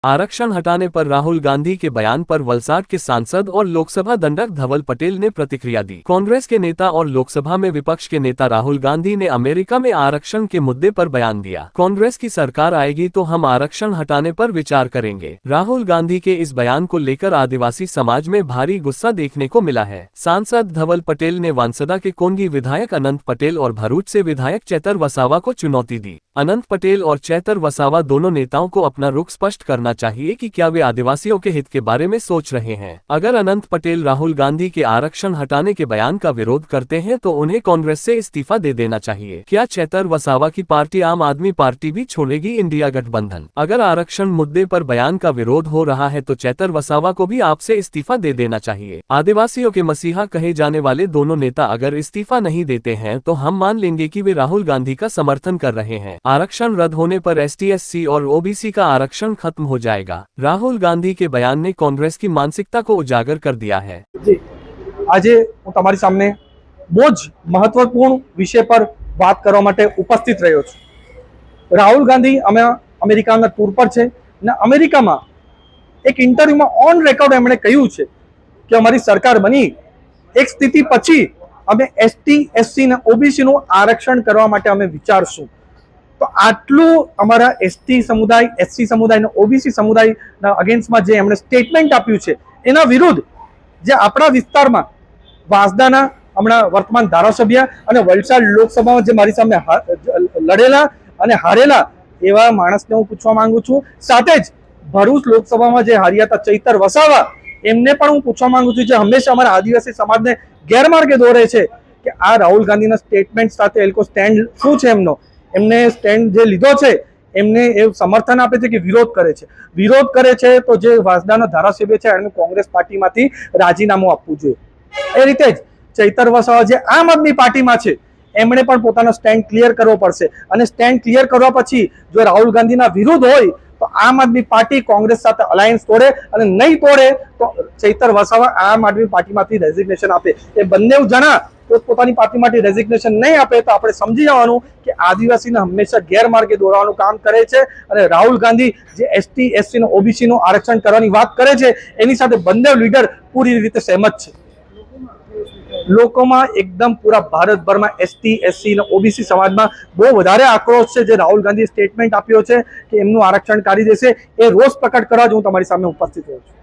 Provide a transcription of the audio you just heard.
आरक्षण हटाने पर राहुल गांधी के बयान पर वलसाड के सांसद और लोकसभा दंडक धवल पटेल ने प्रतिक्रिया दी। कांग्रेस के नेता और लोकसभा में विपक्ष के नेता राहुल गांधी ने अमेरिका में आरक्षण के मुद्दे पर बयान दिया। कांग्रेस की सरकार आएगी तो हम आरक्षण हटाने पर विचार करेंगे। राहुल गांधी के इस बयान को लेकर आदिवासी समाज में भारी गुस्सा देखने को मिला है। सांसद धवल पटेल ने वांसदा के कोंगी विधायक अनंत पटेल और भरूच से विधायक चैतर वसावा को चुनौती दी। अनंत पटेल और चैतर वसावा दोनों नेताओं को अपना रुख स्पष्ट करना चाहिए कि क्या वे आदिवासियों के हित के बारे में सोच रहे हैं। अगर अनंत पटेल राहुल गांधी के आरक्षण हटाने के बयान का विरोध करते हैं तो उन्हें कांग्रेस से इस्तीफा दे देना चाहिए। क्या चैतर वसावा की पार्टी आम आदमी पार्टी भी छोड़ेगी इंडिया गठबंधन? अगर आरक्षण मुद्दे पर बयान का विरोध हो रहा है तो चैतर वसावा को भी आपसे इस्तीफा दे देना चाहिए। आदिवासियों के मसीहा कहे जाने वाले दोनों नेता अगर इस्तीफा नहीं देते हैं तो हम मान लेंगे कि वे राहुल गांधी का समर्थन कर रहे हैं। आरक्षण रद्द होने पर एसटी, एससी और ओबीसी का आरक्षण खत्म हो जाएगा। राहुल गांधी के बयान ने कांग्रेस की मानसिकता को उजागर कर दिया है। जी, આજે હું તમારી સામે બહુ જ મહત્વપૂર્ણ વિષય પર વાત કરવા માટે ઉપસ્થિત રહ્યો છું। રાહુલ ગાંધી અમે અમેરિકાના ટૂર પર છે અને અમેરિકામાં એક ઇન્ટરવ્યુમાં ઓન રેકોર્ડ એમણે કહ્યું છે કે અમારી સરકાર બની એક સ્થિતિ પછી અમે એસટી, એસસી ને ઓબીસી નું આરક્ષણ કરવા માટે અમે વિચારશું। તો આટલું અમારા એસટી સમુદાય, એસસી સમુદાય અને ઓબીસી સમુદાયના અગેન્સ્ટમાં જે એમણે સ્ટેટમેન્ટ આપ્યું છે એના વિરુદ્ધ જે આપણા વિસ્તારમાં વાંસદાના હમણાં વર્તમાન ધારાસભ્ય અને વલસાડ લોકસભામાં જે મારી સામે લડેલા અને હારેલા એવા માણસને હું પૂછવા માંગુ છું। સાથે જ ભરૂચ લોકસભામાં જે હાર્યા હતા ચૈતર વસાવા, એમને પણ હું પૂછવા માંગુ છું જે હંમેશા અમારા આદિવાસી સમાજને ગેરમાર્ગે દોરે છે કે આ રાહુલ ગાંધીના સ્ટેટમેન્ટ સાથે એ લોકો સ્ટેન્ડ શું છે એમનો, એમને સ્ટેન્ડ જે લીધો છે એમને એ સમર્થન આપે છે કે વિરોધ કરે છે? વિરોધ કરે છે તો જે વાંસદાનો ધારાસભ્ય છે એમને કોંગ્રેસ પાર્ટીમાંથી રાજીનામું આપવું જોઈએ। એ રીતે જ ચૈતર વસાવા જે આમ આદમી પાર્ટીમાં છે એમણે પણ પોતાનો સ્ટેન્ડ ક્લિયર કરવો પડશે અને સ્ટેન્ડ ક્લિયર કરવા પછી જો રાહુલ ગાંધીના વિરુદ્ધ હોય તો આમ આદમી પાર્ટી કોંગ્રેસ સાથે અલાયન્સ તોડે અને નહીં તોડે તો ચૈતર વસાવા આમ આદમી પાર્ટીમાંથી રેઝિગ્નેશન આપે। એ બંને જણા પોતાની પાર્ટીમાંથી રેઝિગ્નેશન નહીં આપે તો આપણે સમજી જવાનું કે આદિવાસીને હંમેશા ગેરમાર્ગે દોરવાનું કામ કરે છે અને રાહુલ ગાંધી જે એસટી, એસસી અને ઓબીસી નું આરક્ષણ કરવાની વાત કરે છે એની સાથે બંને લીડર પૂરી રીતે સહેમત છે। લોકોમાં એકદમ પૂરા ભારતભરમાં એસટી, એસસી અને ઓબીસી સમાજમાં બહુ વધારે આક્રોશ છે જે રાહુલ ગાંધીએ સ્ટેટમેન્ટ આપ્યો છે કે એમનું આરક્ષણ કાઢી દેશે। એ રોષ પ્રકટ કરવા જ હું તમારી સામે ઉપસ્થિત રહ્યો છું।